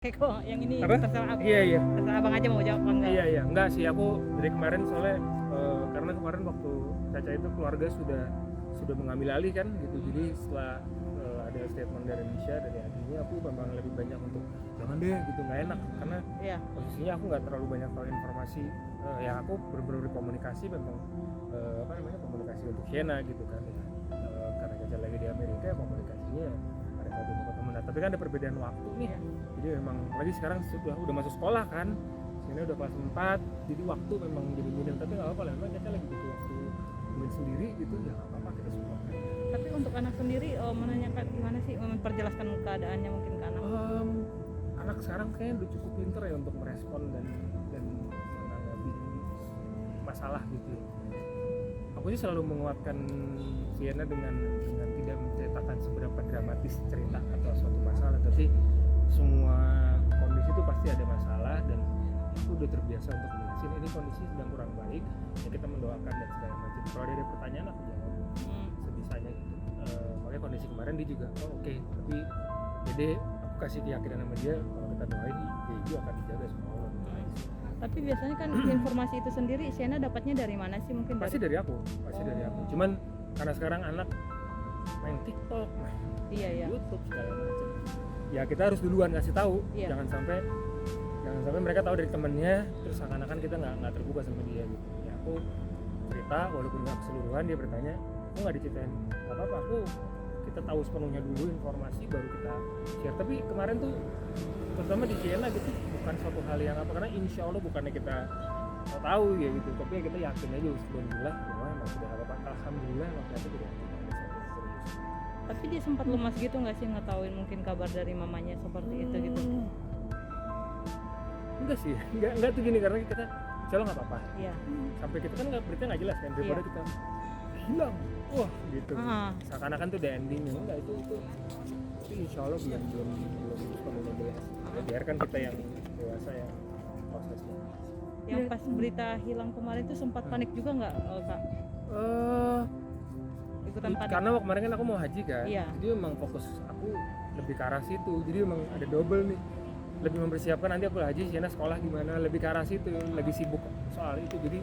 Kok yang ini Apa? terserah Iya. terserah abang aja mau jawab apa enggak. Iya. Enggak sih, aku dari kemarin soalnya karena kemarin waktu Caca itu keluarga sudah mengambil alih kan gitu. Jadi setelah ada statement dari Indonesia dari adiknya, aku memang lebih banyak untuk jangan deh gitu, nggak enak karena Iya. posisinya aku nggak terlalu banyak tahu informasi. Yang aku benar-benar komunikasi memang komunikasi untuk Siena gitu kan. Karena Caca lagi di Amerika, komunikasinya pada saat itu ketemu. Nah, tapi kan ada perbedaan waktu nih. Jadi memang lagi sekarang udah masuk sekolah kan. Siena udah kelas 4, jadi waktu memang jadi minim, tapi nggak apa-apa lah, memang Caca lagi butuh waktu main sendiri gitu, ya nggak apa-apa, kita semua kan. Tapi untuk anak sendiri menanyakan gimana sih memperjelaskan keadaannya mungkin ke anak. Anak sekarang kayaknya udah cukup pinter ya untuk merespon dan menanggapi masalah gitu ya. Aku sih selalu menguatkan Siena dengan tidak menceritakan seberapa dramatis cerita atau suatu masalah, tapi semua kondisi itu pasti ada masalah dan aku udah terbiasa untuk menjelaskan ini kondisi sedang kurang baik, ya kita mendoakan dan segala macam. Kalau ada pertanyaan aku jawab sebisanya gitu. Makanya kondisi kemarin dia juga oke. Tapi jadi aku kasih keyakinan sama dia kalau kita doain dia juga akan dijaga sama Allah. Tapi biasanya kan informasi itu sendiri Siena dapatnya dari mana sih, mungkin Pasti dari aku. Cuman karena sekarang anak main TikTok, main YouTube segala macam. Ya kita harus duluan kasih tahu, jangan sampai mereka tahu dari temennya terus seakan-akan kita nggak terbuka sama dia gitu. Ya aku cerita walaupun nggak keseluruhan, dia bertanya, aku nggak diceritain apa-apa, kita tahu sepenuhnya dulu informasi baru kita share. Tapi kemarin tuh terutama di Siena gitu bukan suatu hal yang apa, karena insya Allah bukannya kita tahu ya gitu, tapi kita yakin aja alhamdulillah bahwa emang sudah apa-apa, alhamdulillah waktu itu tidak ada serius. Tapi dia sempat lemas gitu nggak sih ngetahuin mungkin kabar dari mamanya seperti itu gitu? Enggak sih, enggak tuh gini, karena kita insya Allah nggak apa-apa. Iya. Sampai kita kan berita nggak jelas kan, daripada kita hilang, wah gitu. Seakan-akan tuh udah endingnya, enggak itu insya Allah belum sepenuhnya jelas. Ya, biarkan kita yang dewasa yang prosesnya. Yang pas berita hilang kemarin tuh sempat panik juga nggak Kak? Ikutan panik? Karena kemarin kan aku mau haji kan, jadi memang fokus aku lebih ke arah situ. Jadi memang ada double nih, lebih mempersiapkan nanti aku haji, Siena sekolah gimana, lebih ke arah situ, lagi sibuk soal itu. Jadi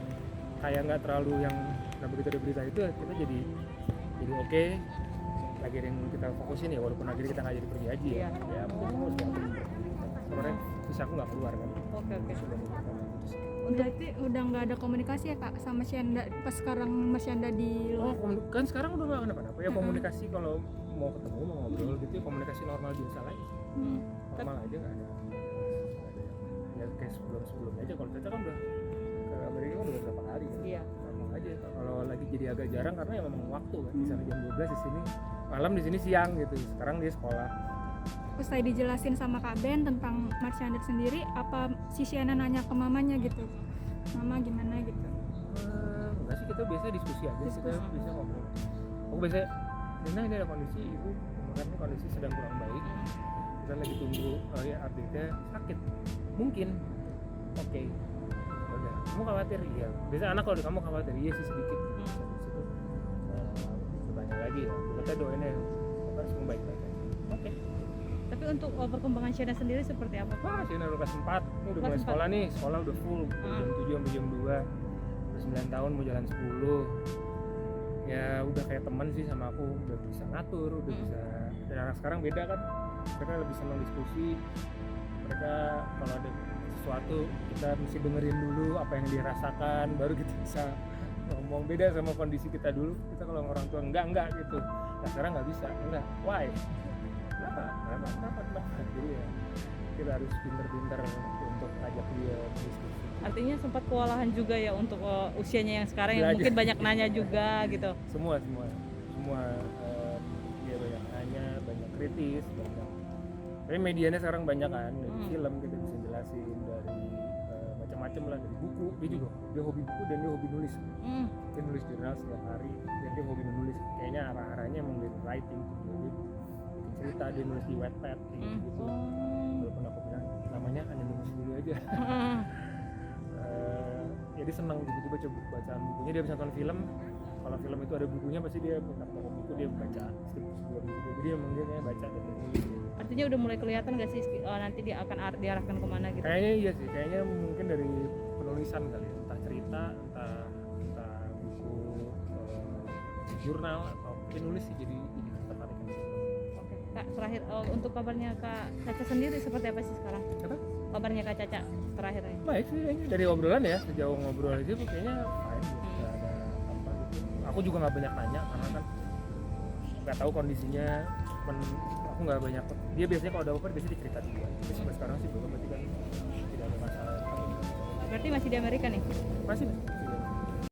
kayak nggak terlalu yang begitu ada berita itu kita jadi oke, lagi ada yang kita fokusin ya, walaupun akhirnya kita nggak jadi pergi haji ya mungkin kemarin terus aku nggak keluar kan. Oke. Berarti udah nggak ada komunikasi ya Kak sama Syenda pas sekarang Mas Syenda di luar? Kan sekarang udah nggak kenapa-napa ya, komunikasi kalau mau ketemu mau ngobrol gitu ya, komunikasi normal biasa lagi. Normal aja, nggak ada ya kayak sebelumnya aja. Kalau kita kan udah ke Amerika kan udah berapa kali kan. Normal aja. Kalau lagi jadi agak jarang karena ya memang waktu kan, di sana jam 12 di sini malam, di sini siang gitu. Sekarang dia sekolah. Terus tadi dijelasin sama Kak Ben tentang Mas Syenda sendiri, apa si Siena nanya ke mamanya gitu, mama gimana gitu? Enggak sih, kita biasa diskusi aja. Kita bisa ngobrol. Aku biasa, ini ada kondisi ibu kemarin kondisi sedang kurang baik, kita lagi tunggu update-nya sakit mungkin. Oke. Udah, kamu khawatir? Iya. Biasa anak kalau kamu khawatir, iya sih sedikit. Situ bertanya lagi ya, kita doain ya semua baik-baik aja. Oke. Tapi untuk perkembangan Siena sendiri seperti apa? Siena udah kelas 4, ini udah mulai sekolah nih, sekolah udah full jam 7 sampai jam 2, udah 9 tahun mau jalan 10. Ya udah kayak teman sih sama aku, udah bisa ngatur, udah bisa. Dan anak sekarang beda kan, mereka lebih senang diskusi. Mereka kalau ada sesuatu kita mesti dengerin dulu apa yang dia rasakan, baru kita bisa ngomong. Beda sama kondisi kita dulu, kita kalau orang tua enggak gitu. Nah sekarang nggak bisa, enggak, why? Kenapa? Jadi ya kita harus pinter-pinter untuk ajak dia berdiskusi. Artinya sempat kewalahan juga ya untuk usianya yang sekarang yang mungkin banyak nanya juga gitu. Semua dia banyak nanya, banyak kritis, banyak. Tapi medianya sekarang banyak kan, dari film kita bisa jelasin, dari macam-macam lah, dari buku. Dia hobi buku dan dia hobi nulis. Dia nulis jurnal setiap hari dan dia hobi menulis. Kayaknya arah-arahnya emang dari writing. Cerita dia nulis di Wattpad gitu. Walaupun aku bilang namanya anonymous dulu aja. Ya dia senang gitu, coba bacaan bukunya, dia bisa nonton film. kalau film itu ada bukunya pasti dia minta toko buku, dia baca sebuah buku, jadi emang dia kayak baca dan nulis. Artinya udah mulai kelihatan nggak sih nanti dia akan diarahkan kemana gitu? Kayaknya iya sih, kayaknya mungkin dari penulisan kali, entah cerita, entah buku, jurnal atau mungkin nulis sih, jadi tertarik. Oke, Kak, terakhir untuk kabarnya Kak Caca sendiri seperti apa sih sekarang? Apa? Kabarnya Kak Caca terakhir ini? Baik sih kayaknya, dari obrolan ya, sejauh ngobrol aja tuh kayaknya fine gitu, nggak ada apa gitu. Aku juga nggak banyak nanya karena kan nggak tahu kondisinya, aku nggak banyak. Dia biasanya kalau ada apa biasanya dicerita juga. Tapi sampai sekarang sih belum, berarti kan tidak ada masalah. Berarti masih di Amerika nih? Masih.